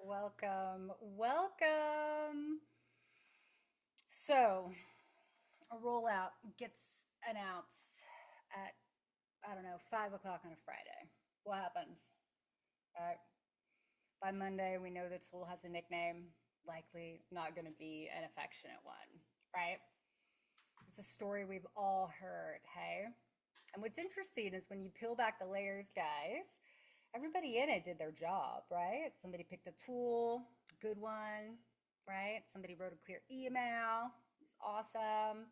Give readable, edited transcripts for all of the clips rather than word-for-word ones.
welcome, welcome. So, a rollout gets announced at, I don't know, 5 o'clock on a Friday. What happens? Right? By Monday, we know the tool has a nickname, likely not going to be an affectionate one, right? It's a story we've all heard, hey? And what's interesting is when you peel back the layers, guys, everybody in it did their job, right? Somebody picked a tool, good one, right? Somebody wrote a clear email, it was awesome.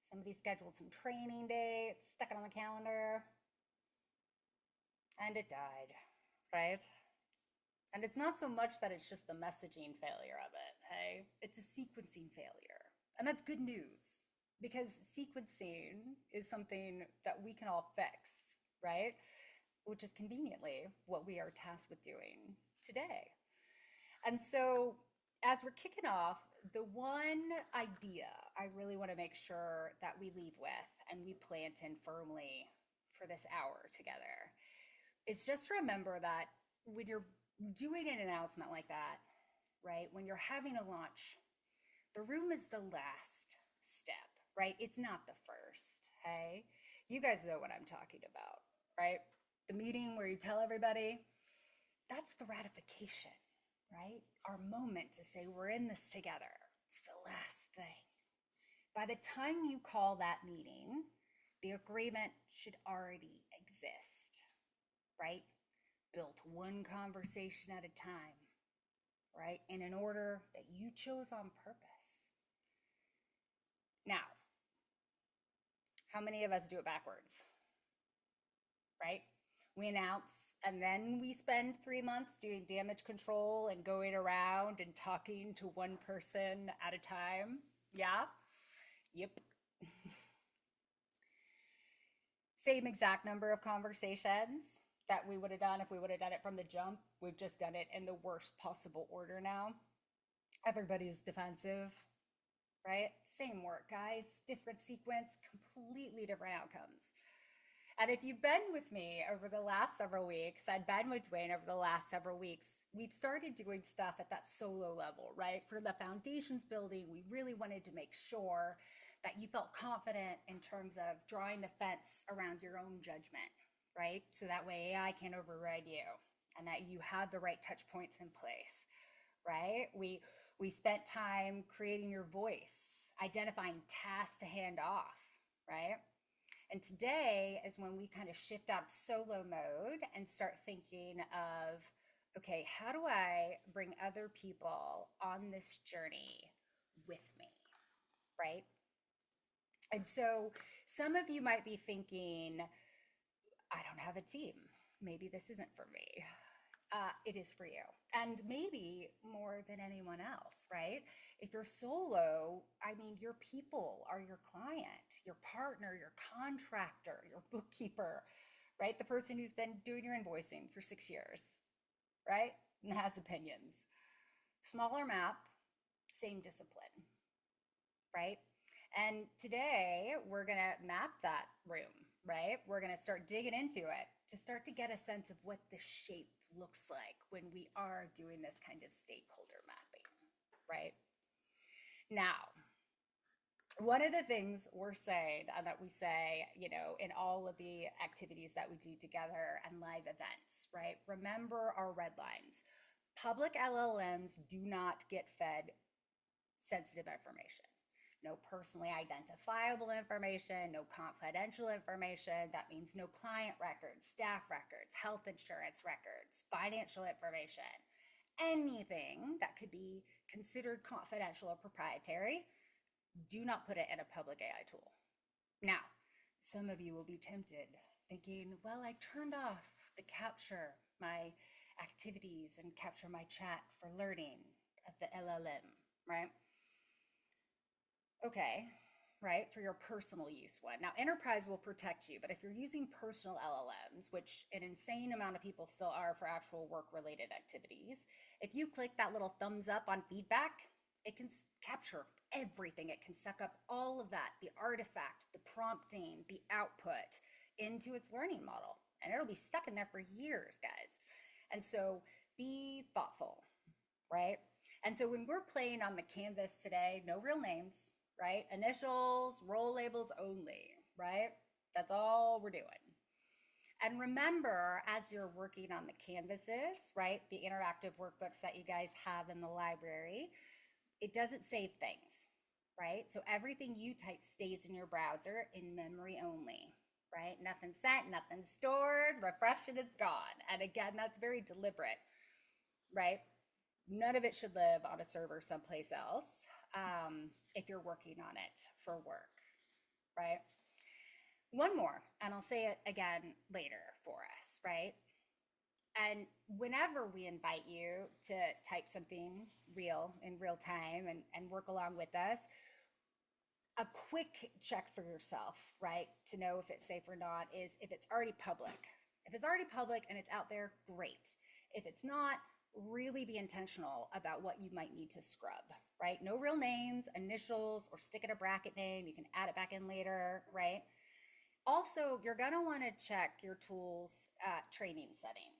Somebody scheduled some training dates, stuck it on the calendar, and it died, right? And it's not so much that it's just the messaging failure of it, hey? It's a sequencing failure. And that's good news because sequencing is something that we can all fix, right? Which is conveniently what we are tasked with doing today. And so, as we're kicking off, the one idea I really want to make sure that we leave with and we plant in firmly for this hour together is just remember that when you're doing an announcement like that, right, when you're having a launch, the room is the last step, right? It's not the first, hey? You guys know what I'm talking about, right? The meeting where you tell everybody, that's the ratification, right? Our moment to say we're in this together. It's the last thing. By the time you call that meeting, the agreement should already exist, right? Built one conversation at a time, right? In an order that you chose on purpose. Now, how many of us do it backwards, right? We announce and then we spend 3 months doing damage control and going around and talking to one person at a time. Yeah? Yep. Same exact number of conversations that we would have done if we would have done it from the jump. We've just done it in the worst possible order now. Everybody's defensive, right? Same work, guys. Different sequence, completely different outcomes. And if you've been with me over the last several weeks, I've been with Dwayne over the last several weeks, we've started doing stuff at that solo level, right? For the foundations building, we really wanted to make sure that you felt confident in terms of drawing the fence around your own judgment, right? So that way AI can't override you and that you have the right touch points in place, right? We spent time creating your voice, identifying tasks to hand off, right? And today is when we kind of shift out of solo mode and start thinking of, okay, how do I bring other people on this journey with me, right? And so some of you might be thinking, I don't have a team. Maybe this isn't for me. It is for you. And maybe more than anyone else, right? If you're solo, I mean, your people are your client, your partner, your contractor, your bookkeeper, right? The person who's been doing your invoicing for 6 years, right? And has opinions. Smaller map, same discipline, right? And today we're going to map that room, right? We're going to start digging into it to start to get a sense of what the shape looks like when we are doing this kind of stakeholder mapping, right? Now, one of the things we're saying and that we say, in all of the activities that we do together and live events, right? Remember our red lines. Public LLMs do not get fed sensitive information. No personally identifiable information, no confidential information. That means no client records, staff records, health insurance records, financial information, anything that could be considered confidential or proprietary. Do not put it in a public AI tool. Now, some of you will be tempted thinking, well, I turned off the capture my activities and capture my chat for learning at the LLM, right? Okay, right, for your personal use one. Now, enterprise will protect you, but if you're using personal LLMs, which an insane amount of people still are for actual work-related activities, if you click that little thumbs up on feedback, it can capture everything. It can suck up all of that, the artifact, the prompting, the output into its learning model. And it'll be stuck in there for years, guys. And so be thoughtful, right? And so when we're playing on the canvas today, no real names, right? Initials, role labels only, right? That's all we're doing. And remember, as you're working on the canvases, right, the interactive workbooks that you guys have in the library, it doesn't save things, right? So everything you type stays in your browser in memory only, right? Nothing sent, nothing stored, refresh and it's gone. And again, that's very deliberate, right? None of it should live on a server someplace else if you're working on it for work, right? One more, and I'll say it again later for us, right? And whenever we invite you to type something real in real time and work along with us, a quick check for yourself, right, to know if it's safe or not is if it's already public. If it's already public and it's out there, great. If it's not, really be intentional about what you might need to scrub, right? No real names, initials, or stick in a bracket name. You can add it back in later, right? Also, you're going to want to check your tool's training setting,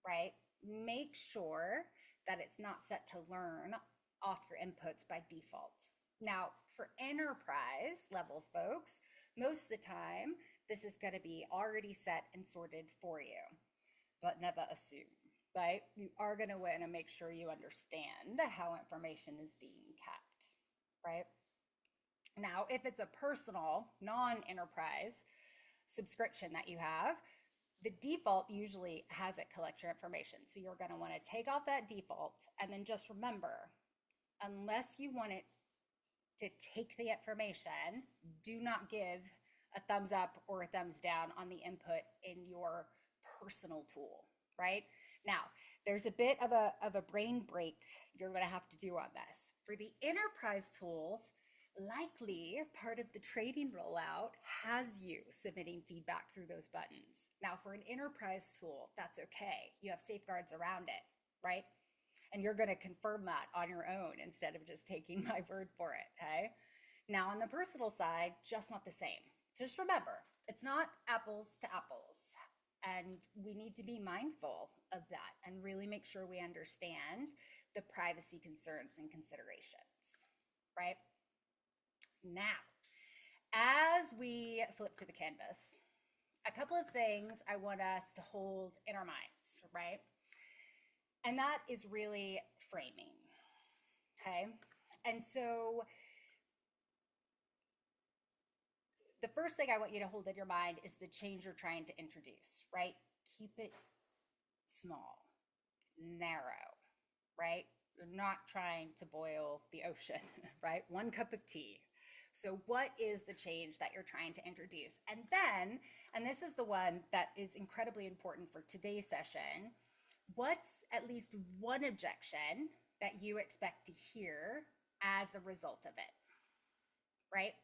right? Make sure that it's not set to learn off your inputs by default. Now, for enterprise level folks, most of the time, this is going to be already set and sorted for you, but never assume, right? You are going to want to make sure you understand how information is being kept, right? Now, if it's a personal, non-enterprise subscription that you have, the default usually has it collect your information. So you're going to want to take off that default and then just remember, unless you want it to take the information, do not give a thumbs up or a thumbs down on the input in your personal tool, right? Now, there's a bit of a brain break you're going to have to do on this. For the enterprise tools, likely part of the training rollout has you submitting feedback through those buttons. Now, for an enterprise tool, that's okay. You have safeguards around it, right? And you're going to confirm that on your own instead of just taking my word for it, okay? Now, on the personal side, just not the same. Just remember, it's not apples to apples. And we need to be mindful of that and really make sure we understand the privacy concerns and considerations, right? Now, as we flip to the canvas, a couple of things I want us to hold in our minds, right? And that is really framing, okay? And so the first thing I want you to hold in your mind is the change you're trying to introduce, right? Keep it small, narrow, right? You're not trying to boil the ocean, right? One cup of tea. So what is the change that you're trying to introduce? And then, and this is the one that is incredibly important for today's session, what's at least one objection that you expect to hear as a result of it, right?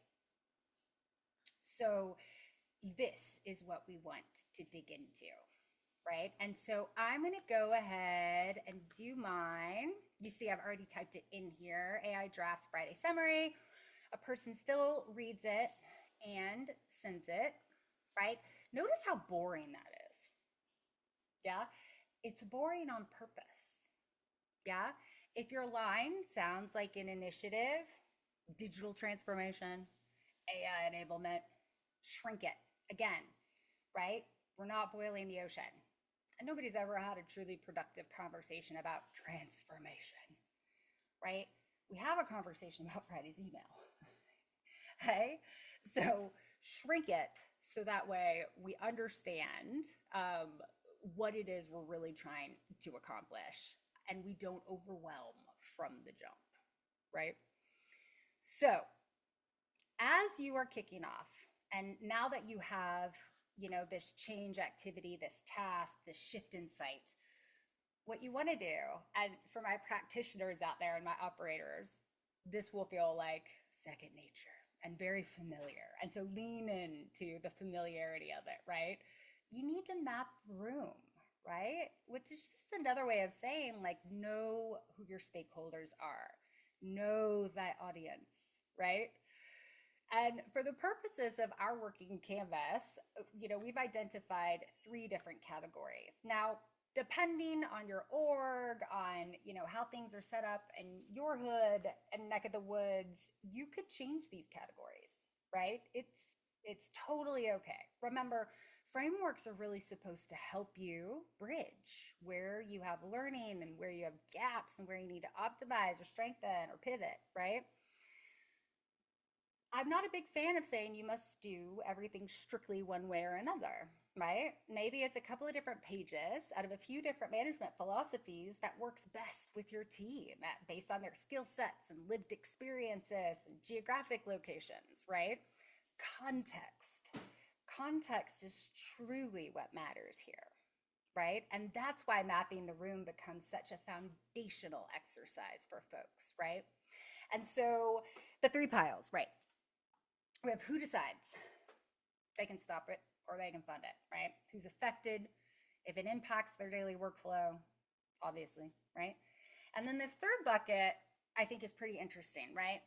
So this is what we want to dig into, right? And so I'm going to go ahead and do mine. You see, I've already typed it in here. AI drafts Friday summary. A person still reads it and sends it, right? Notice how boring that is. Yeah, it's boring on purpose. Yeah, if your line sounds like an initiative, digital transformation, AI enablement, shrink it again, right? We're not boiling the ocean. And nobody's ever had a truly productive conversation about transformation, right? We have a conversation about Friday's email. Okay, so shrink it so that way we understand what it is we're really trying to accomplish and we don't overwhelm from the jump, right? So as you are kicking off, and now that you have, you know, this change activity, this task, this shift in sight, what you want to do, and for my practitioners out there and my operators, this will feel like second nature and very familiar. And so lean into the familiarity of it, right? You need to map the room, right? Which is just another way of saying, like, know who your stakeholders are, know that audience, right? And for the purposes of our working canvas, you know, we've identified 3 different categories. Now, depending on your org, on, how things are set up in your hood and neck of the woods, you could change these categories, right? It's totally okay. Remember, frameworks are really supposed to help you bridge where you have learning and where you have gaps and where you need to optimize or strengthen or pivot, right? I'm not a big fan of saying you must do everything strictly one way or another, right? Maybe it's a couple of different pages out of a few different management philosophies that works best with your team based on their skill sets and lived experiences and geographic locations, right? Context. Context is truly what matters here, right? And that's why mapping the room becomes such a foundational exercise for folks, right? And so the three piles, right? We have who decides. They can stop it or they can fund it, right? Who's affected, if it impacts their daily workflow, obviously, right? And then this third bucket, I think is pretty interesting, right?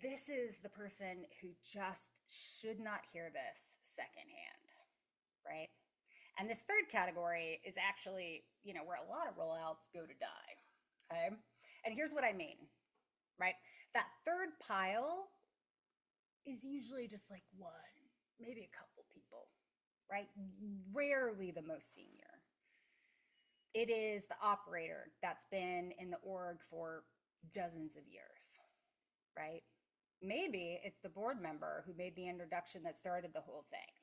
This is the person who just should not hear this secondhand, right? And this third category is actually, where a lot of rollouts go to die, okay? And here's what I mean, right? That third pile is usually just like one, maybe a couple people, right? Rarely the most senior. It is the operator that's been in the org for dozens of years, right? Maybe it's the board member who made the introduction that started the whole thing.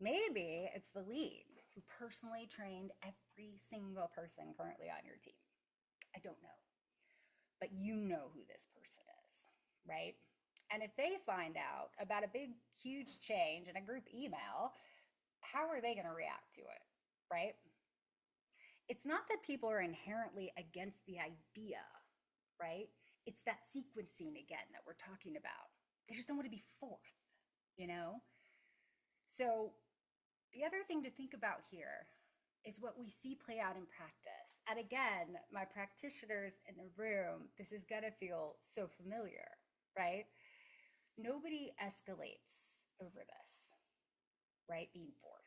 Maybe it's the lead who personally trained every single person currently on your team. I don't know, but you know who this person is, right? And if they find out about a big, huge change in a group email, how are they going to react to it, right? It's not that people are inherently against the idea, right? It's that sequencing again that we're talking about. They just don't want to be fourth, you know? So the other thing to think about here is what we see play out in practice. And again, my practitioners in the room, this is going to feel so familiar, right? Nobody escalates over this, right? Being fourth.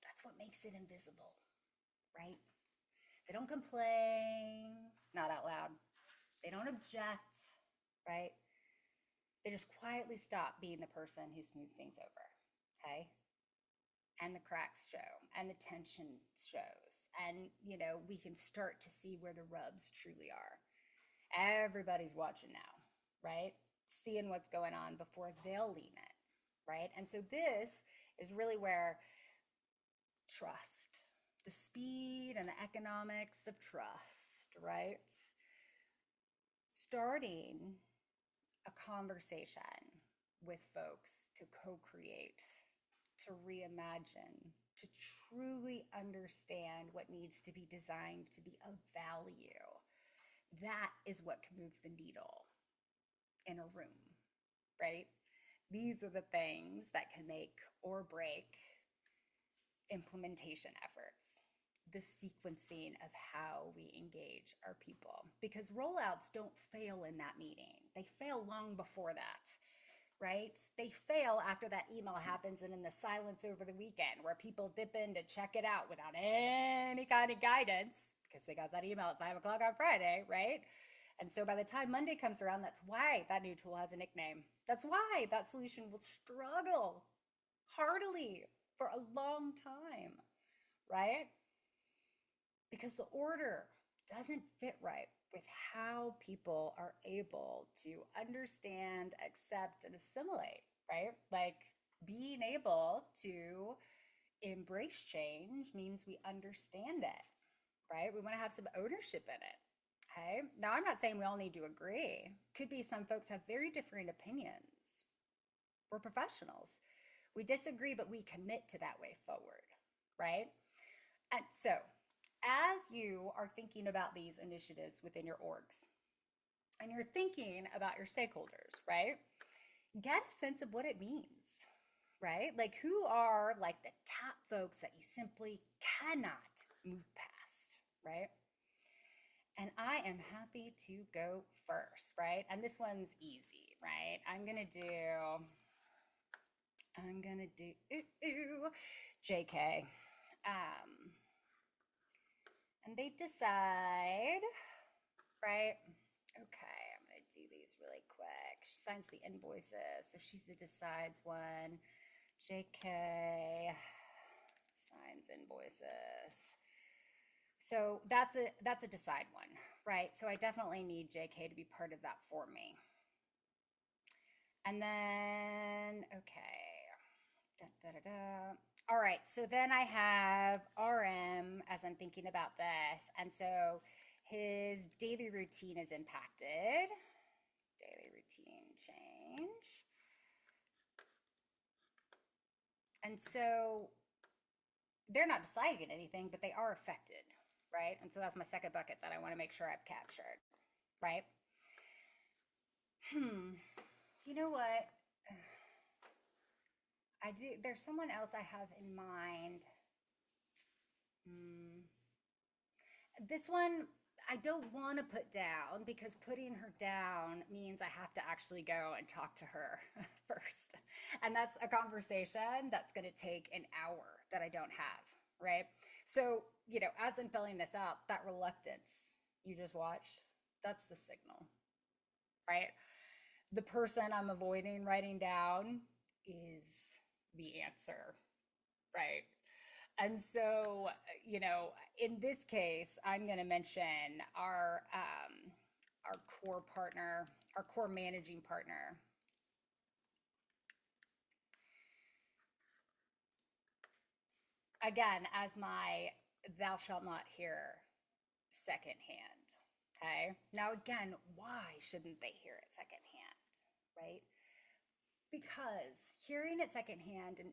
That's what makes it invisible, right? They don't complain, not out loud. They don't object, right? They just quietly stop being the person who smoothed things over, okay? And the cracks show and the tension shows. And, we can start to see where the rubs truly are. Everybody's watching now, right? Seeing what's going on before they'll lean it, right? And so this is really where trust, the speed and the economics of trust, right? Starting a conversation with folks to co-create, to reimagine, to truly understand what needs to be designed to be of value. That is what can move the needle in a room, right? These are the things that can make or break implementation efforts, the sequencing of how we engage our people. Because rollouts don't fail in that meeting. They fail long before that, right? They fail after that email happens and in the silence over the weekend where people dip in to check it out without any kind of guidance because they got that email at 5 o'clock on Friday, right? And so by the time Monday comes around, that's why that new tool has a nickname. That's why that solution will struggle heartily for a long time, right? Because the order doesn't fit right with how people are able to understand, accept, and assimilate, right? Like being able to embrace change means we understand it, right? We want to have some ownership in it. Okay. Now, I'm not saying we all need to agree. Could be some folks have very different opinions. We're professionals. We disagree, but we commit to that way forward, right? And so, as you are thinking about these initiatives within your orgs, and you're thinking about your stakeholders, right? Get a sense of what it means, right? Like who are like the top folks that you simply cannot move past, right? And I am happy to go first, right? And this one's easy, right? I'm gonna do JK. Um, and they decide, right? Okay, I'm going to do these really quick. She signs the invoices, so she's the decides one. JK signs invoices. So that's a decide one, right? So I definitely need JK to be part of that for me. And then, okay. Da, da, da, da. All right, so then I have RM as I'm thinking about this. And so his daily routine is impacted. Daily routine change. And so they're not deciding anything, but they are affected, right? And so that's my second bucket that I want to make sure I've captured, right? You know what? I do. There's someone else I have in mind. Hmm. This one I don't want to put down because putting her down means I have to actually go and talk to her first. And that's a conversation that's going to take an hour that I don't have, right? So, as I'm filling this out, that reluctance you just watched, that's the signal, right? The person I'm avoiding writing down is the answer, right? And so, in this case, I'm going to mention our core partner, our core managing partner. Again, as my thou shalt not hear secondhand. Okay. Now, again, why shouldn't they hear it secondhand? Right? Because hearing it secondhand, and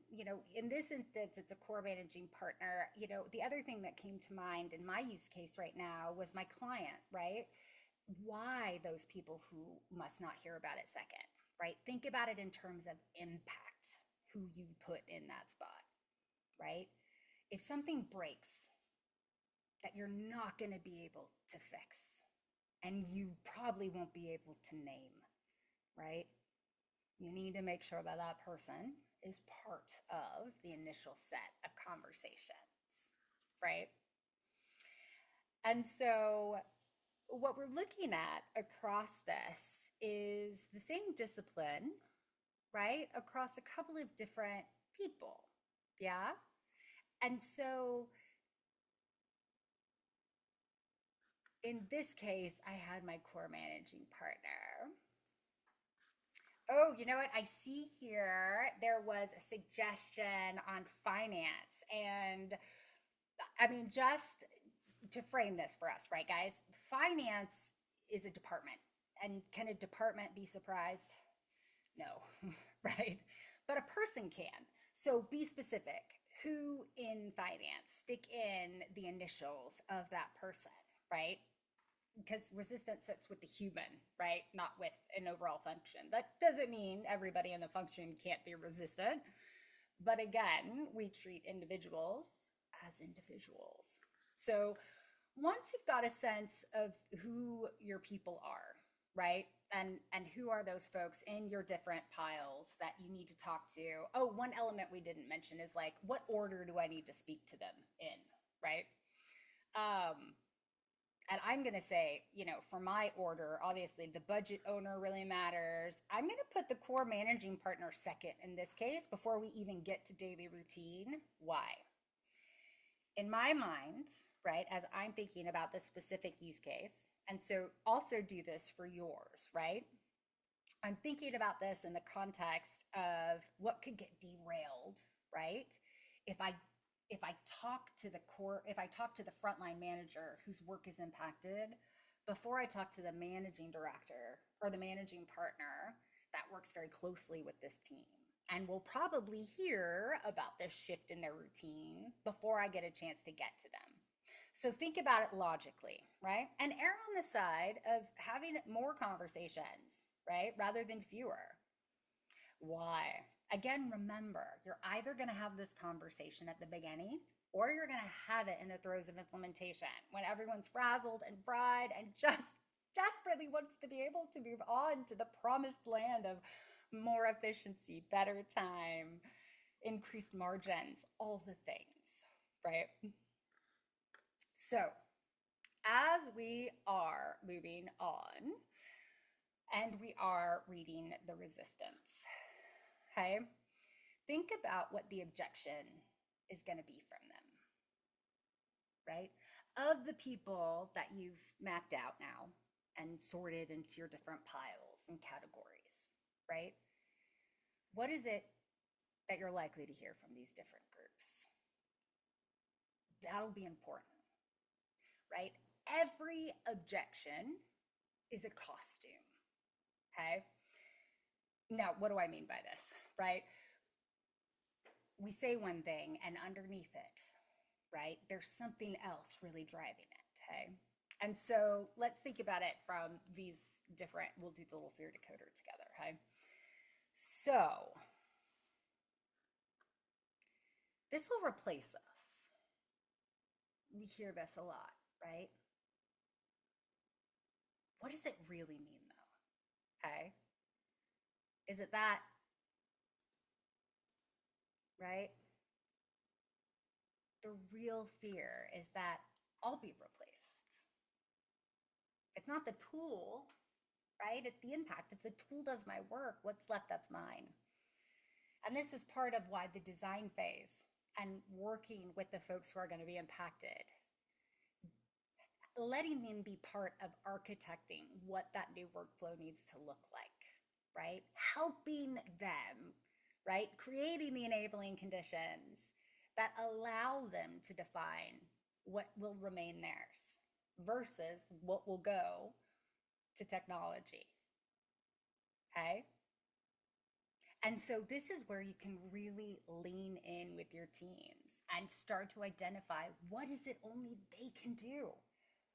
in this instance it's a core managing partner. The other thing that came to mind in my use case right now was my client, right? Why those people who must not hear about it second, right? Think about it in terms of impact, who you put in that spot, right? If something breaks that you're not going to be able to fix, and you probably won't be able to name, right? You need to make sure that that person is part of the initial set of conversations, right? And so what we're looking at across this is the same discipline, right? Across a couple of different people. Yeah. And so in this case, I had my core managing partner. Oh, you know what? I see here there was a suggestion on finance. And I mean, just to frame this for us, right, guys? Finance is a department. And can a department be surprised? No, right? But a person can. So be specific. Who in finance? Stick in the initials of that person, right? Because resistance sits with the human, right? Not with an overall function. That doesn't mean everybody in the function can't be resistant. But again, we treat individuals as individuals. So once you've got a sense of who your people are, right? And who are those folks in your different piles that you need to talk to? Oh, one element we didn't mention is like, what order do I need to speak to them in, right? And I'm going to say, for my order, obviously the budget owner really matters. I'm going to put the core managing partner second in this case before we even get to daily routine. Why? In my mind, right, as I'm thinking about this specific use case, and so also do this for yours, right? I'm thinking about this in the context of what could get derailed, right? If I if I talk to the core, if I talk to the frontline manager whose work is impacted before I talk to the managing director or the managing partner that works very closely with this team and will probably hear about this shift in their routine before I get a chance to get to them. So think about it logically, right? And err on the side of having more conversations, right? Rather than fewer. Why? Again, remember, you're either going to have this conversation at the beginning or you're going to have it in the throes of implementation when everyone's frazzled and fried and just desperately wants to be able to move on to the promised land of more efficiency, better time, increased margins, all the things, right? So, as we are moving on and we are reading the resistance, okay, think about what the objection is going to be from them, right? Of the people that you've mapped out now and sorted into your different piles and categories, right? What is it that you're likely to hear from these different groups? That'll be important, right? Every objection is a costume, okay? Now, what do I mean by this, right? We say one thing and underneath it, right, there's something else really driving it, okay? And so let's think about it from these different, we'll do the little fear decoder together, okay? So this will replace us. We hear this a lot, right? What does it really mean though, okay? Is it that, right? The real fear is that I'll be replaced. It's not the tool, right? It's the impact. If the tool does my work, what's left, that's mine. And this is part of why the design phase and working with the folks who are going to be impacted, letting them be part of architecting what that new workflow needs to look like, right? Helping them, right? Creating the enabling conditions that allow them to define what will remain theirs versus what will go to technology, okay? And so this is where you can really lean in with your teams and start to identify what is it only they can do,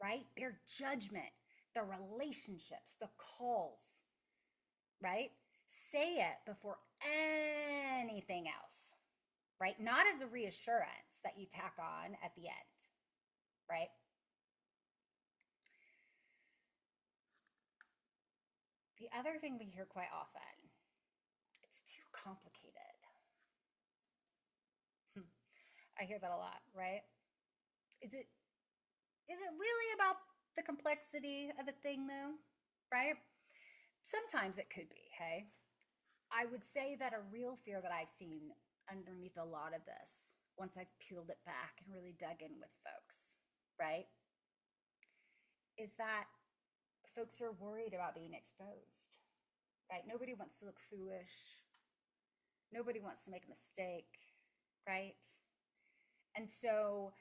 right? Their judgment, the relationships, the calls, right? Say it before anything else, right? Not as a reassurance that you tack on at the end, right? The other thing we hear quite often, it's too complicated. I hear that a lot, right? Is it really about the complexity of a thing though, right? Sometimes it could be, hey. I would say that a real fear that I've seen underneath a lot of this, once I've peeled it back and really dug in with folks, right, is that folks are worried about being exposed, right? Nobody wants to look foolish. Nobody wants to make a mistake, right? And so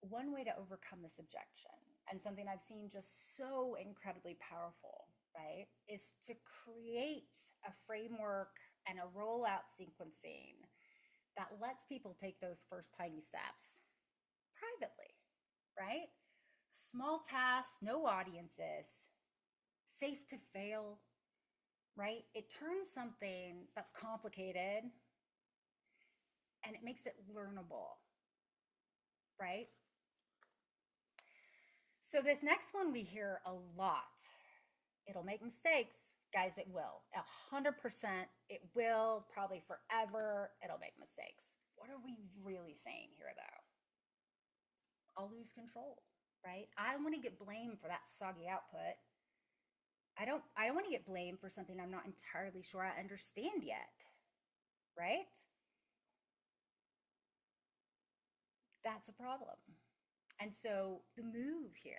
one way to overcome this objection, and something I've seen just so incredibly powerful, right, is to create a framework and a rollout sequencing that lets people take those first tiny steps privately, right? Small tasks, no audiences, safe to fail, right? It turns something that's complicated and it makes it learnable, right? So this next one we hear a lot. It'll make mistakes. Guys, it will. 100% it will, probably forever, it'll make mistakes. What are we really saying here though? I'll lose control, right? I don't want to get blamed for that soggy output. I don't want to get blamed for something I'm not entirely sure I understand yet, right? That's a problem. And so the move here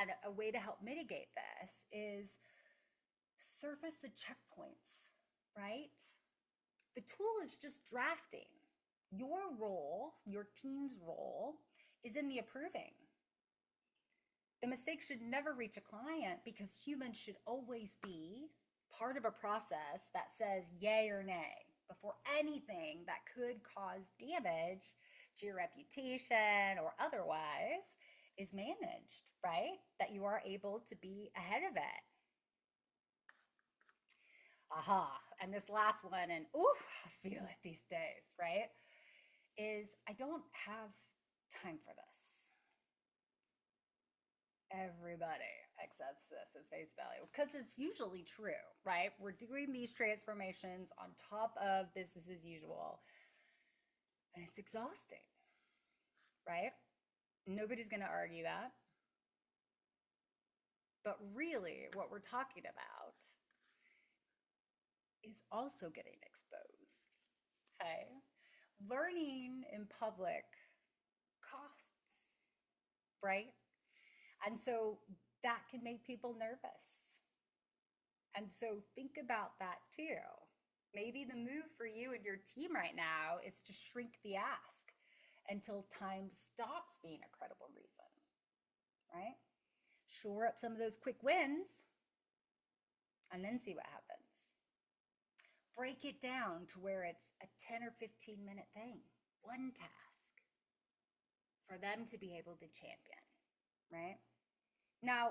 and a way to help mitigate this is surface the checkpoints, right? The tool is just drafting. Your role, your team's role, is in the approving. The mistake should never reach a client because humans should always be part of a process that says yay or nay before anything that could cause damage to your reputation or otherwise is managed, right? That you are able to be ahead of it. Aha. And this last one, and ooh, I feel it these days, right? Is I don't have time for this. Everybody accepts this at face value because it's usually true, right? We're doing these transformations on top of business as usual, and it's exhausting, right? Nobody's going to argue that. But really, what we're talking about is also getting exposed. Okay? Learning in public costs, right? And so that can make people nervous. And so think about that too. Maybe the move for you and your team right now is to shrink the ask until time stops being a credible reason, right? Shore up some of those quick wins and then see what happens. Break it down to where it's a 10 or 15-minute thing, one task for them to be able to champion, right? Now,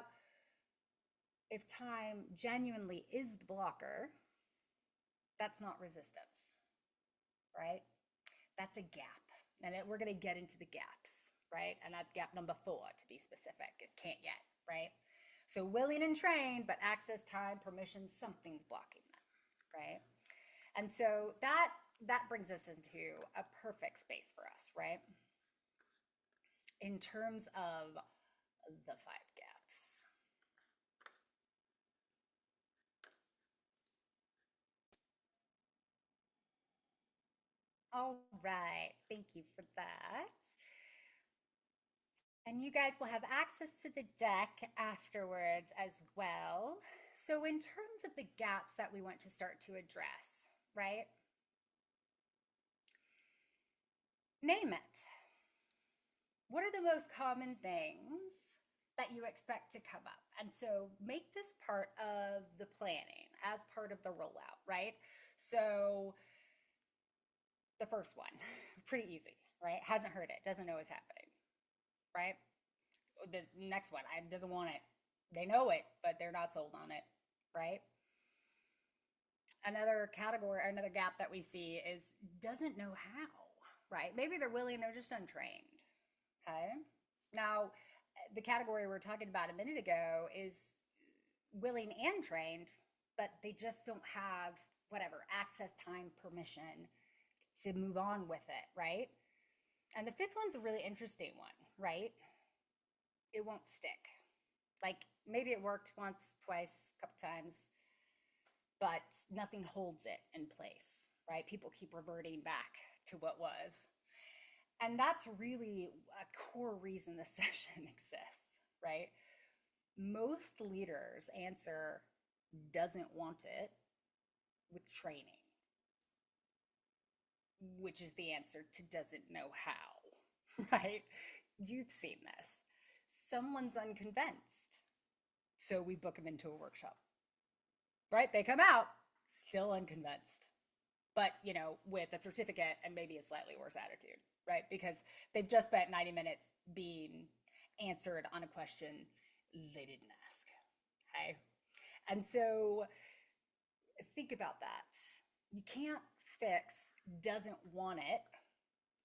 if time genuinely is the blocker, that's not resistance, right? That's a gap. And we're going to get into the gaps, right? And that's gap number 4, to be specific, is can't yet, right? So willing and trained, but access, time, permission, something's blocking them, right? And so that brings us into a perfect space for us, right? In terms of the 5 gaps. All right, thank you for that. And you guys will have access to the deck afterwards as well. So in terms of the gaps that we want to start to address, right? Name it. What are the most common things that you expect to come up? And so make this part of the planning as part of the rollout, right? So the first one, pretty easy, right? Hasn't heard it, doesn't know what's happening, right? The next one, doesn't want it. They know it, but they're not sold on it, right? Another category, another gap that we see is doesn't know how, right? Maybe they're willing, they're just untrained, okay? Now, the category we were talking about a minute ago is willing and trained, but they just don't have whatever access, time, permission to move on with it, right? And the 5th one's a really interesting one, right? It won't stick. Like maybe it worked once, twice, a couple times, but nothing holds it in place, right? People keep reverting back to what was. And that's really a core reason the session exists, right? Most leaders answer doesn't want it with training, which is the answer to doesn't know how, right? You've seen this. Someone's unconvinced, so we book them into a workshop, right? They come out still unconvinced, but with a certificate and maybe a slightly worse attitude, right? Because they've just spent 90 minutes being answered on a question they didn't ask, okay? And so think about that. You can't fix doesn't want it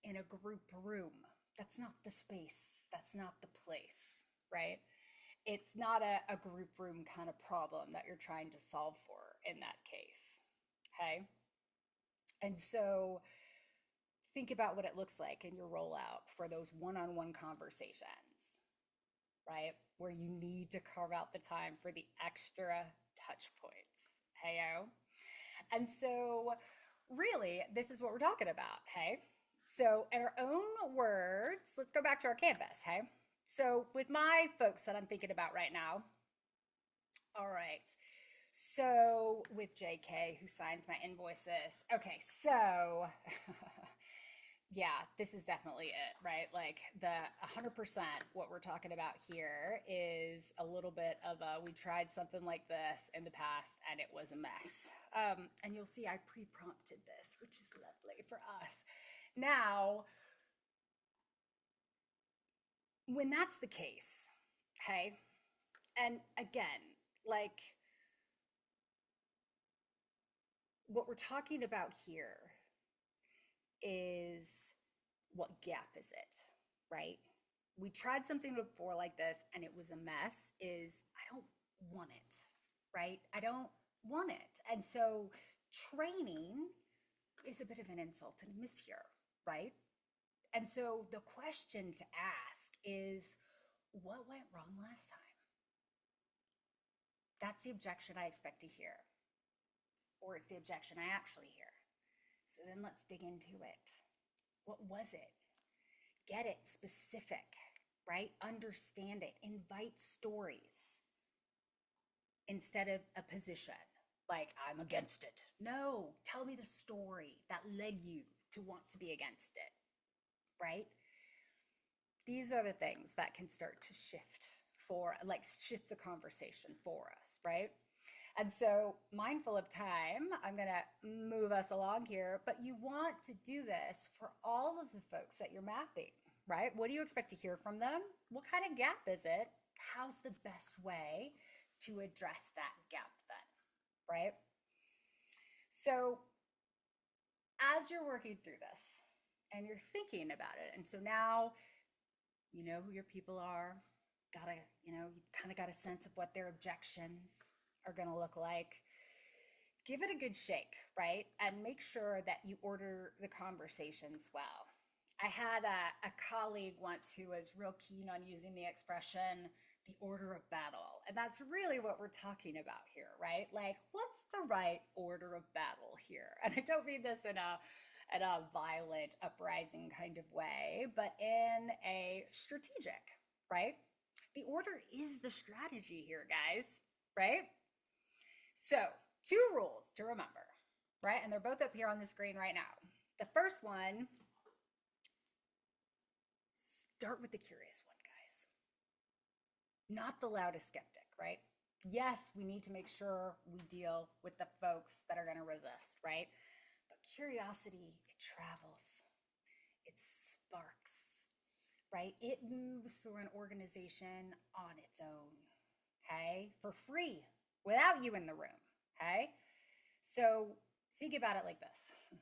in a group room. That's not the space. That's not the place, right? It's not a group room kind of problem that you're trying to solve for in that case, okay? And so think about what it looks like in your rollout for those one-on-one conversations, right? Where you need to carve out the time for the extra touch points, heyo? And so really, this is what we're talking about, hey? So in our own words, let's go back to our canvas, hey? So with my folks that I'm thinking about right now, all right, so with JK who signs my invoices, okay, so yeah, this is definitely it, right? Like the 100% what we're talking about here is a little bit of we tried something like this in the past and it was a mess. And you'll see I pre-prompted this, which is lovely for us. Now, when that's the case, okay, and again, like what we're talking about here is what gap is it, right? We tried something before like this and it was a mess, is I don't want it, right? I don't want it. And so training is a bit of an insult and a miss here, right? And so the question to ask is, what went wrong last time? That's the objection I expect to hear, or it's the objection I actually hear. So then let's dig into it. What was it? Get it specific, right? Understand it. Invite stories instead of a position. Like, I'm against it. No, tell me the story that led you to want to be against it, right? These are the things that can start to shift the conversation for us, right? And so, mindful of time, I'm going to move us along here, but you want to do this for all of the folks that you're mapping, right? What do you expect to hear from them? What kind of gap is it? How's the best way to address that gap then, right? So, as you're working through this and you're thinking about it, and so now you know who your people are, you kind of got a sense of what their objections are going to look like. Give it a good shake, right? And make sure that you order the conversations well. I had a colleague once who was real keen on using the expression, the order of battle. And that's really what we're talking about here, right? Like, what's the right order of battle here? And I don't mean this in a violent, uprising kind of way, but in a strategic, right? The order is the strategy here, guys, right? So, two rules to remember, right? And they're both up here on the screen right now. The first one, start with the curious one, guys. Not the loudest skeptic, right? Yes, we need to make sure we deal with the folks that are going to resist, right? But curiosity, it travels, it sparks, right? It moves through an organization on its own, okay? For free, without you in the room, okay? So think about it like this.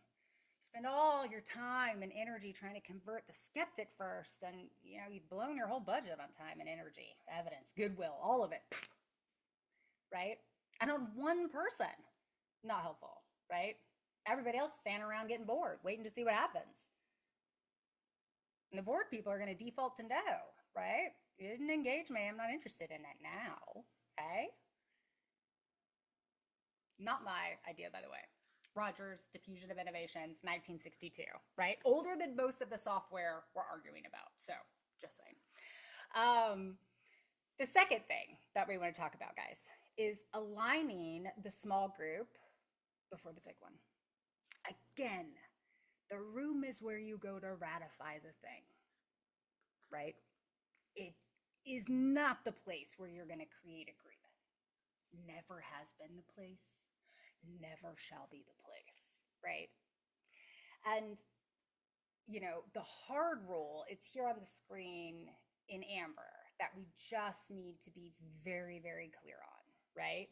Spend all your time and energy trying to convert the skeptic first, and you've blown your whole budget on time and energy, evidence, goodwill, all of it, right? And on one person, not helpful, right? Everybody else standing around getting bored, waiting to see what happens. And the bored people are going to default to no, right? You didn't engage me, I'm not interested in it now, okay? Not my idea, by the way. Rogers, Diffusion of Innovations, 1962, right? Older than most of the software we're arguing about. So, just saying. The second thing that we want to talk about, guys, is aligning the small group before the big one. Again, the room is where you go to ratify the thing, right? It is not the place where you're going to create agreement. Never has been the place, never shall be the place, right? And the hard rule, it's here on the screen in amber, that we just need to be very, very clear on, right?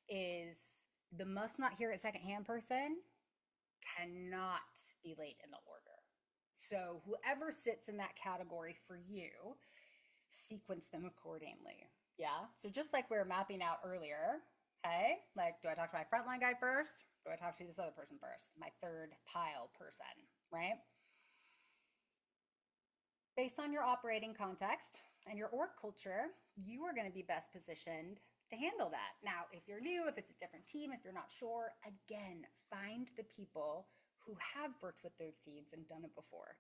Is the must not hear it secondhand person cannot be late in the order. So whoever sits in that category for you, sequence them accordingly. Yeah. So just like we were mapping out earlier, okay, like, do I talk to my frontline guy first? Do I talk to this other person first? My third pile person, right? Based on your operating context and your org culture, you are going to be best positioned to handle that. Now, if you're new, if it's a different team, if you're not sure, again, find the people who have worked with those teams and done it before,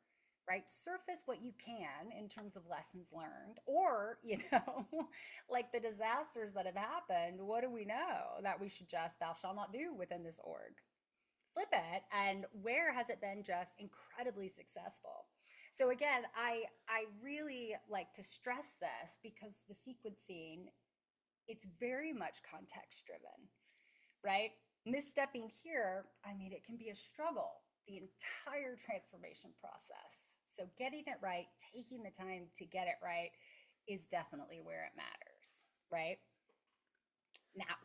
right? Surface what you can in terms of lessons learned, or, like the disasters that have happened, what do we know that we should just, thou shalt not do within this org? Flip it, and where has it been just incredibly successful? So again, I really like to stress this because the sequencing, it's very much context driven, right? Misstepping here, it can be a struggle the entire transformation process. So getting it right, taking the time to get it right is definitely where it matters, right? Now,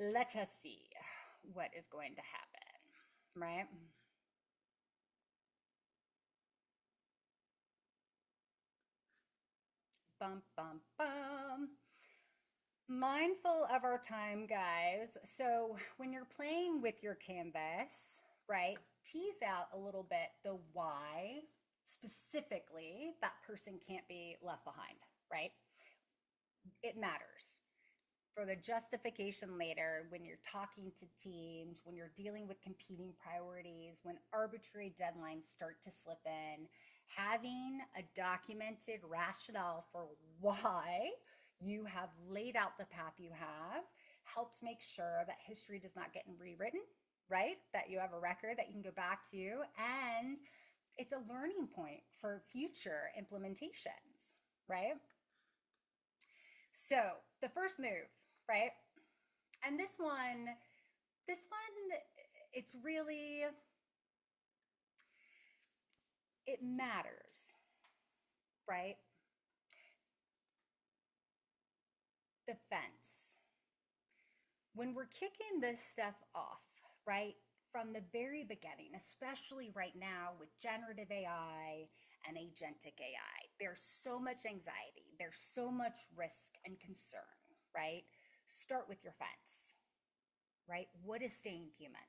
let us see what is going to happen, right? Bum, bum, bum. Mindful of our time, guys. So when you're playing with your canvas, right, tease out a little bit the why specifically, that person can't be left behind, right? It matters. For the justification later, when you're talking to teams, when you're dealing with competing priorities, when arbitrary deadlines start to slip in, having a documented rationale for why you have laid out the path you have helps make sure that history does not get rewritten, right? That you have a record that you can go back to, and it's a learning point for future implementations, right? So the first move, right? And this one, it's really, it matters, right? The fence. When we're kicking this stuff off, right? From the very beginning, especially right now with generative AI and agentic AI, there's so much anxiety, there's so much risk and concern, right? Start with your fence, right? What is staying human?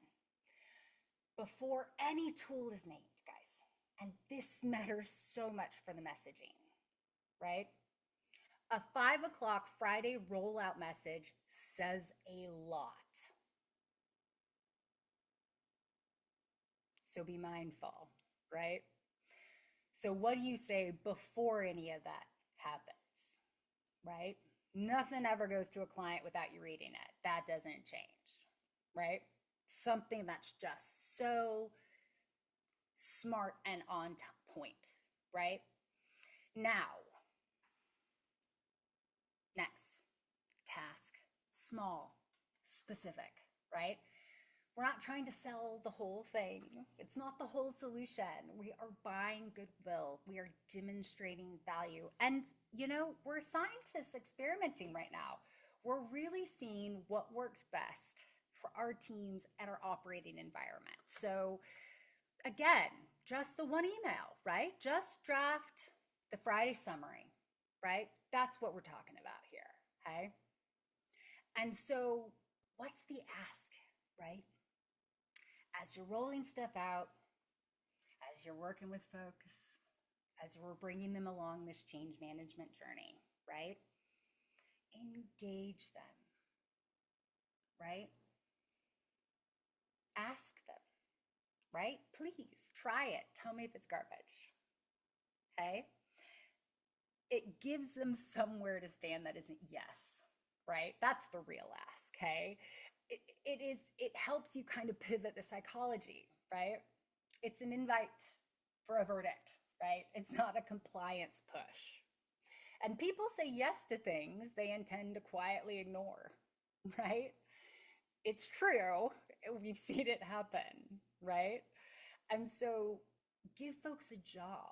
Before any tool is named, guys, and this matters so much for the messaging, right? A 5 o'clock Friday rollout message says a lot. So be mindful, right? So what do you say before any of that happens, right? Nothing ever goes to a client without you reading it. That doesn't change, right? Something that's just so smart and on point, right? Now, next, task, small, specific, right? We're not trying to sell the whole thing. It's not the whole solution. We are buying goodwill. We are demonstrating value. And, we're scientists experimenting right now. We're really seeing what works best for our teams and our operating environment. So, again, just the one email, right? Just draft the Friday summary, right? That's what we're talking about here, okay? And so, what's the ask, right? As you're rolling stuff out, as you're working with folks, as we're bringing them along this change management journey, right? Engage them, right? Ask them, right? Please try it. Tell me if it's garbage, okay? It gives them somewhere to stand that isn't yes, right? That's the real ask, okay? It helps you kind of pivot the psychology, right? It's an invite for a verdict, right? It's not a compliance push. And people say yes to things they intend to quietly ignore, right? It's true. We've seen it happen, right? And so give folks a job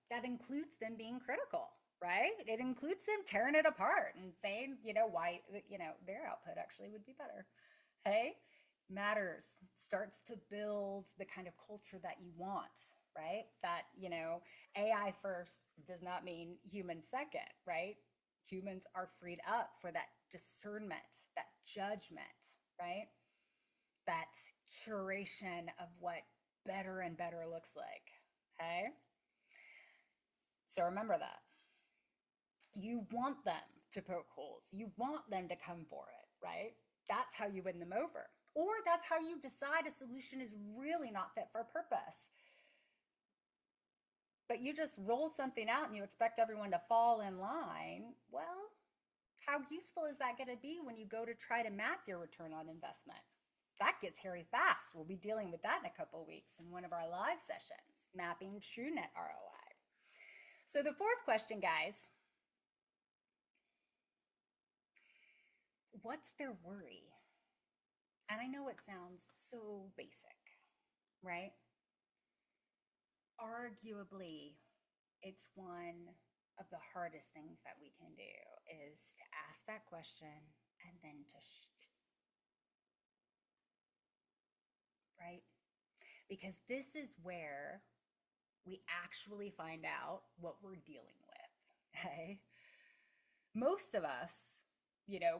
that includes them being critical, right? It includes them tearing it apart and saying, why, their output actually would be better. Hey, matters, starts to build the kind of culture that you want, right? That, AI first does not mean human second, right? Humans are freed up for that discernment, that judgment, right? That curation of what better and better looks like, okay? So remember that. You want them to poke holes. You want them to come for it, right? That's how you win them over. Or that's how you decide a solution is really not fit for purpose. But you just roll something out and you expect everyone to fall in line. Well, how useful is that going to be when you go to try to map your return on investment? That gets hairy fast. We'll be dealing with that in a couple of weeks in one of our live sessions, mapping true net ROI. So the fourth question, guys, what's their worry? And I know it sounds so basic, right? Arguably, it's one of the hardest things that we can do is to ask that question and then to right? Because this is where we actually find out what we're dealing with, okay? Most of us,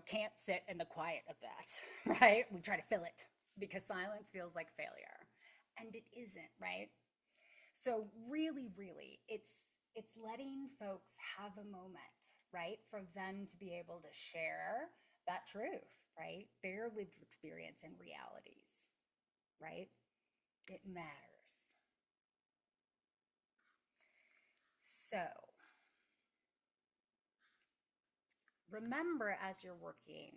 can't sit in the quiet of that, right? We try to fill it because silence feels like failure. And it isn't, right? So really, really, it's letting folks have a moment, right, for them to be able to share that truth, right? Their lived experience and realities, right? It matters. So remember, as you're working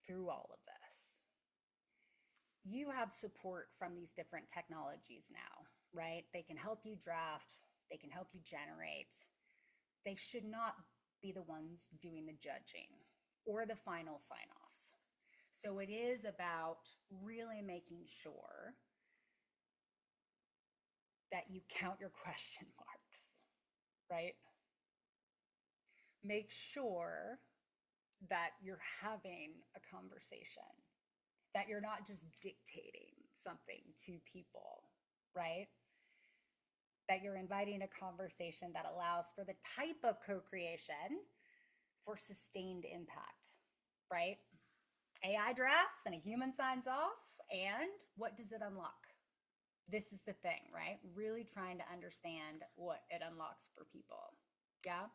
through all of this, you have support from these different technologies now, right? They can help you draft, they can help you generate. They should not be the ones doing the judging or the final sign offs. So it is about really making sure that you count your question marks, right? Make sure that you're having a conversation, that you're not just dictating something to people, right? That you're inviting a conversation that allows for the type of co-creation for sustained impact, right? AI drafts and a human signs off, and what does it unlock? This is the thing, right? Really trying to understand what it unlocks for people. Yeah?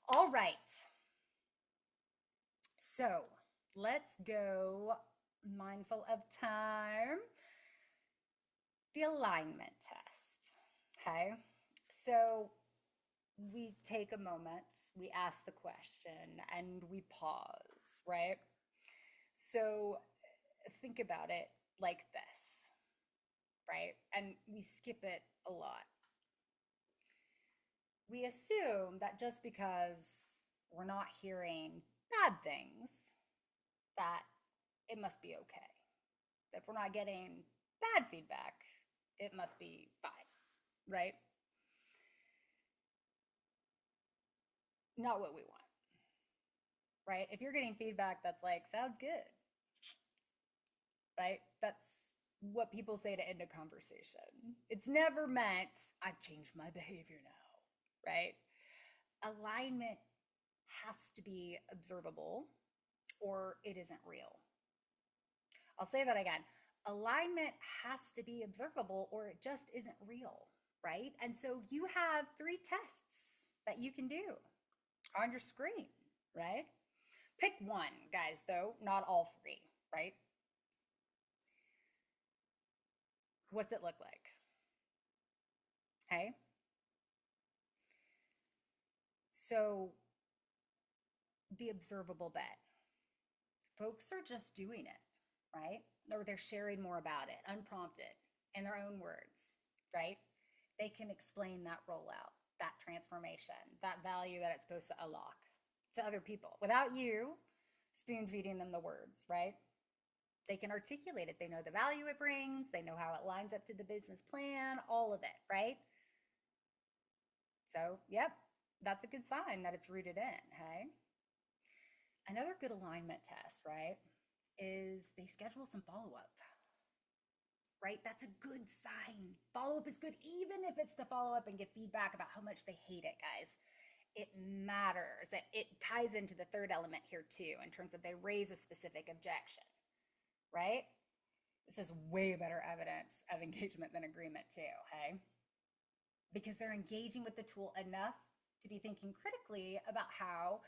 All right. So let's go, mindful of time, the alignment test. Okay. So we take a moment, we ask the question, and we pause, right? So think about it like this, right? And we skip it a lot. We assume that just because we're not hearing bad things, that it must be okay. If we're not getting bad feedback, it must be fine, right? Not what we want, right? If you're getting feedback that's like, sounds good, right? That's what people say to end a conversation. It's never meant, I've changed my behavior now, right? Alignment has to be observable or it isn't real. I'll say that again. Alignment has to be observable or it just isn't real, right? And so you have 3 tests that you can do on your screen, right? Pick one, guys, though, not all 3, right? What's it look like? Okay. So the observable bet. Folks are just doing it, right? Or they're sharing more about it, unprompted, in their own words, right? They can explain that rollout, that transformation, that value that it's supposed to unlock to other people without you spoon feeding them the words, right? They can articulate it. They know the value it brings. They know how it lines up to the business plan, all of it, right? So, yep, that's a good sign that it's rooted in, hey? Another good alignment test, right, is they schedule some follow up, right? That's a good sign. Follow up is good, even if it's to follow up and get feedback about how much they hate it, guys. It matters that it ties into the third element here, too, in terms of they raise a specific objection, right? This is way better evidence of engagement than agreement, too, hey? Because they're engaging with the tool enough to be thinking critically about how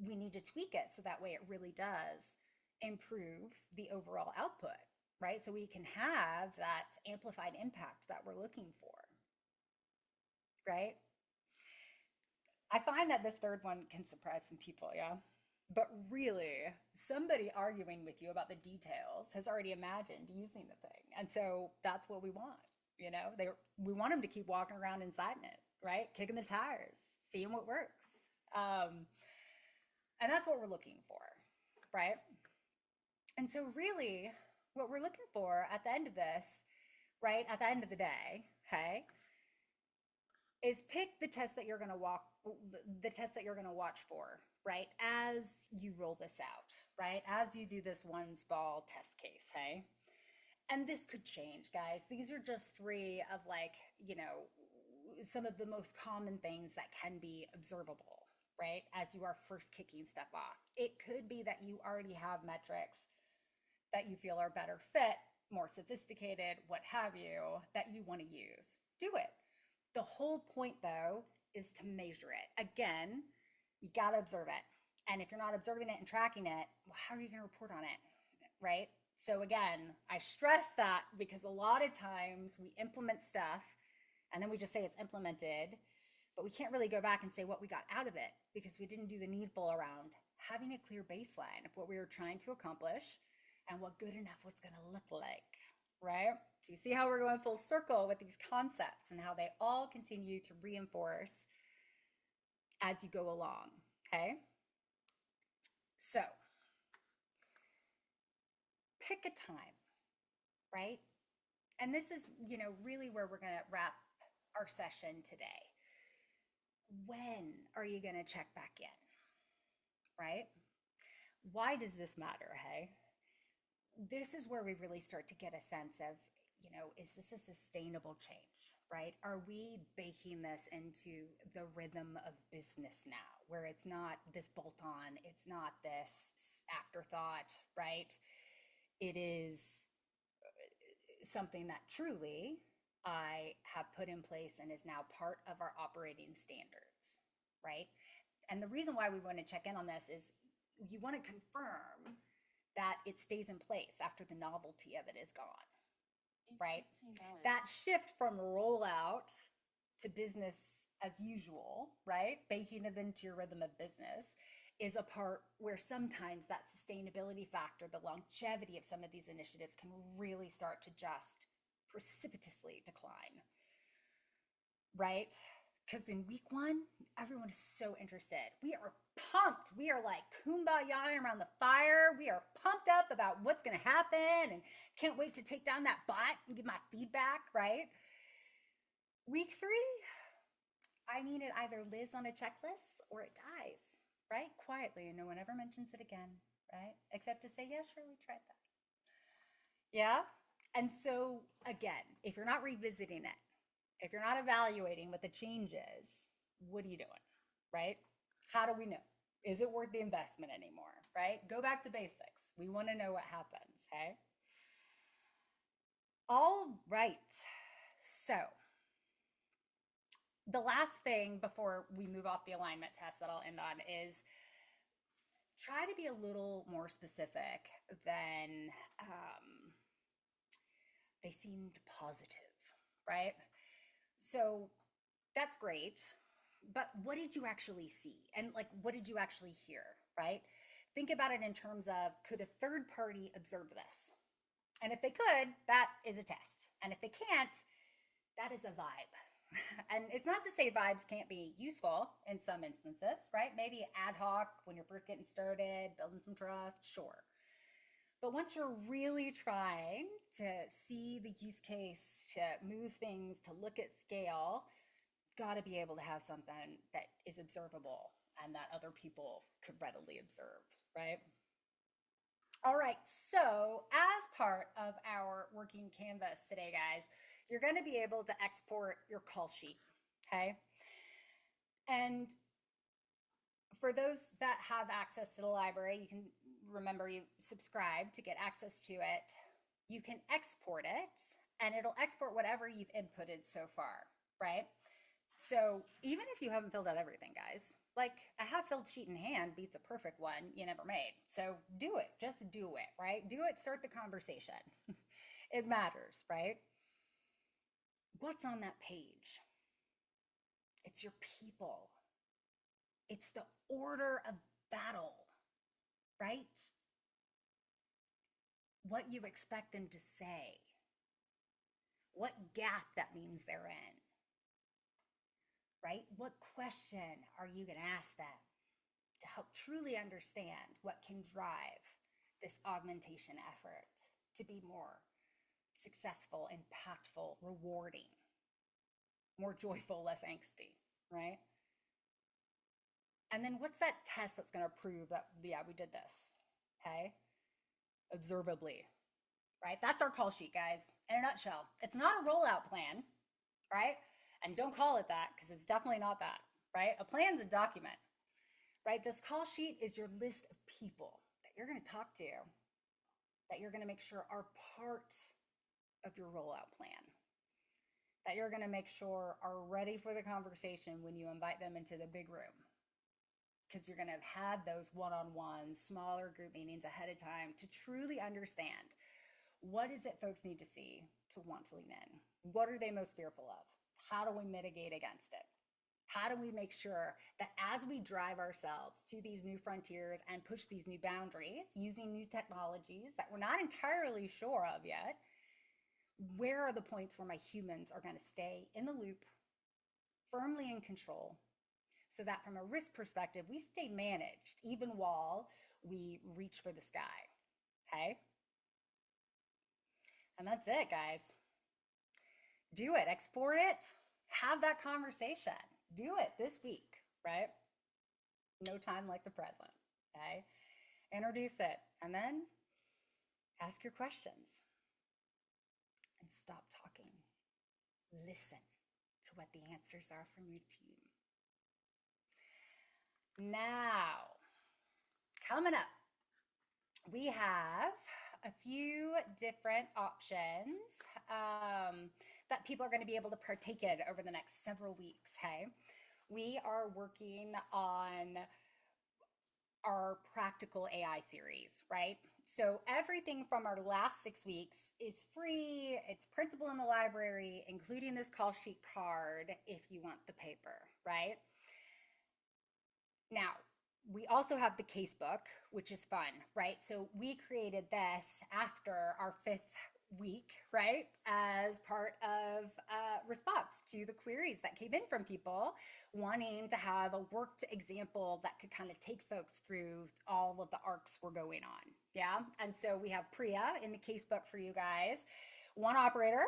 we need to tweak it so that way it really does improve the overall output, right? So we can have that amplified impact that we're looking for, right? I find that this third one can surprise some people, yeah? But really, somebody arguing with you about the details has already imagined using the thing. And so that's what we want, you know? We want them to keep walking around inside it, right? Kicking the tires, seeing what works. And that's what we're looking for, right? And so really, what we're looking for at the end of this, right, at the end of the day, hey, is pick the test that you're going to watch for, right, as you roll this out, right, as you do this one small test case, hey. And this could change, guys. These are just 3 of, like, you know, some of the most common things that can be observable, right, as you are first kicking stuff off. It could be that you already have metrics that you feel are better fit, more sophisticated, what have you, that you want to use, do it. The whole point though is to measure it. Again, you got to observe it. And if you're not observing it and tracking it, well, how are you going to report on it? Right? So again, I stress that because a lot of times we implement stuff and then we just say it's implemented, but we can't really go back and say what we got out of it because we didn't do the needful around having a clear baseline of what we were trying to accomplish and what good enough was going to look like, right? So you see how we're going full circle with these concepts and how they all continue to reinforce as you go along, okay? So pick a time, right? And this is, really where we're going to wrap our session today. When are you going to check back in, right? Why does this matter, hey? This is where we really start to get a sense of, is this a sustainable change, right? Are we baking this into the rhythm of business now, where it's not this bolt on, it's not this afterthought, right? It is something that truly I have put in place and is now part of our operating standards, right? And the reason why we want to check in on this is you want to confirm that it stays in place after the novelty of it is gone, right? That shift from rollout to business as usual, right? Baking it into your rhythm of business is a part where sometimes that sustainability factor, the longevity of some of these initiatives can really start to just precipitously decline, right? Because in week one, everyone is so interested. We are pumped. We are like kumbaya around the fire. We are pumped up about what's going to happen and can't wait to take down that bot and give my feedback, right? Week three, it either lives on a checklist or it dies, right? Quietly, and no one ever mentions it again, right? Except to say, yeah, sure, we tried that. Yeah? And so, again, if you're not revisiting it, if you're not evaluating what the change is, what are you doing, right? How do we know? Is it worth the investment anymore, right? Go back to basics. We want to know what happens, okay? All right. So the last thing before we move off the alignment test that I'll end on is try to be a little more specific than they seemed positive, right? So that's great. But what did you actually see? And what did you actually hear, right? Think about it in terms of, could a third party observe this? And if they could, that is a test. And if they can't, that is a vibe. And it's not to say vibes can't be useful in some instances, right? Maybe ad hoc when you're first getting started, building some trust, sure. But once you're really trying to see the use case, to move things, to look at scale, got to be able to have something that is observable and that other people could readily observe, right? All right, so as part of our working canvas today, guys, you're going to be able to export your call sheet, okay? And for those that have access to the library, you can remember you subscribe to get access to it. You can export it, and it'll export whatever you've inputted so far, right? So even if you haven't filled out everything, guys, like a half-filled sheet in hand beats a perfect one you never made. So do it. Just do it, right? Do it. Start the conversation. It matters, right? What's on that page? It's your people. It's the order of battle, right? What you expect them to say. What gap that means they're in. Right? What question are you going to ask them to help truly understand what can drive this augmentation effort to be more successful, impactful, rewarding, more joyful, less angsty, right? And then what's that test that's going to prove that, yeah, we did this, okay? Observably, right? That's our call sheet, guys, in a nutshell. It's not a rollout plan, right? And don't call it that because it's definitely not that, right? A plan's a document, right? This call sheet is your list of people that you're going to talk to, that you're going to make sure are part of your rollout plan. that you're going to make sure are ready for the conversation when you invite them into the big room. Because you're going to have had those one-on-one, smaller group meetings ahead of time to truly understand what is it folks need to see to want to lean in? What are they most fearful of? How do we mitigate against it? How do we make sure that as we drive ourselves to these new frontiers and push these new boundaries using new technologies that we're not entirely sure of yet, where are the points where my humans are going to stay in the loop, firmly in control, so that from a risk perspective, we stay managed even while we reach for the sky? Okay? And that's it, guys. Do it, export it, have that conversation. Do it this week, right? No time like the present, okay? Introduce it, and then ask your questions and stop talking. Listen to what the answers are from your team. Now, coming up, we have a few different options that people are going to be able to partake in over the next several weeks. Hey, we are working on our practical AI series, right? So everything from our last 6 weeks is free. It's printable in the library, including this call sheet card if you want the paper, right? Now, we also have the casebook, which is fun, right? So we created this after our 5th week, right? As part of response to the queries that came in from people wanting to have a worked example that could kind of take folks through all of the arcs we're going on. Yeah. And so we have Priya in the casebook for you guys. 1 operator,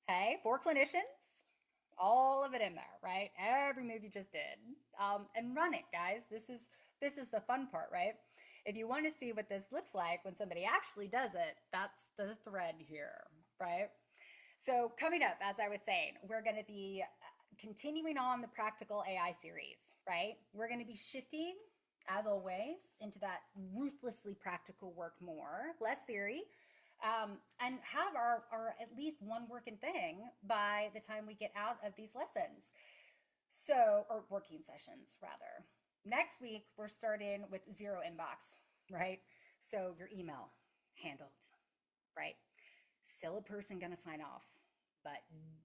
okay, 4 clinicians, all of it in there, right? Every move you just did. And run it, guys. This is the fun part, right? If you want to see what this looks like when somebody actually does it, that's the thread here, right? So coming up, as I was saying, we're going to be continuing on the practical AI series, right? We're going to be shifting, as always, into that ruthlessly practical work more, less theory, and have our at least one working thing by the time we get out of these lessons. So, or working sessions rather. Next week, we're starting with 0 inbox, right? So your email handled, right? Still a person gonna sign off, but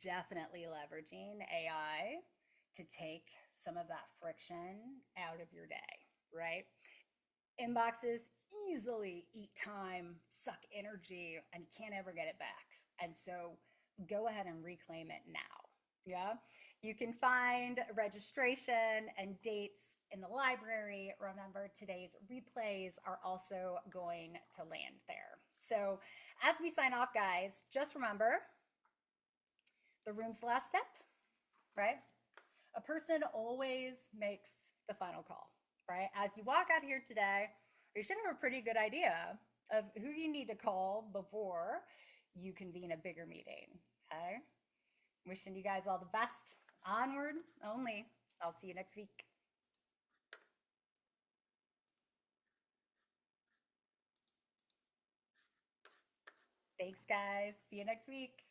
definitely leveraging AI to take some of that friction out of your day, right? Inboxes easily eat time, suck energy, and you can't ever get it back. And so go ahead and reclaim it now. Yeah. You can find registration and dates in the library. Remember, today's replays are also going to land there. So as we sign off, guys, just remember the room's the last step, right? A person always makes the final call, right? As you walk out here today, you should have a pretty good idea of who you need to call before you convene a bigger meeting, okay? Wishing you guys all the best. Onward only. I'll see you next week. Thanks, guys. See you next week.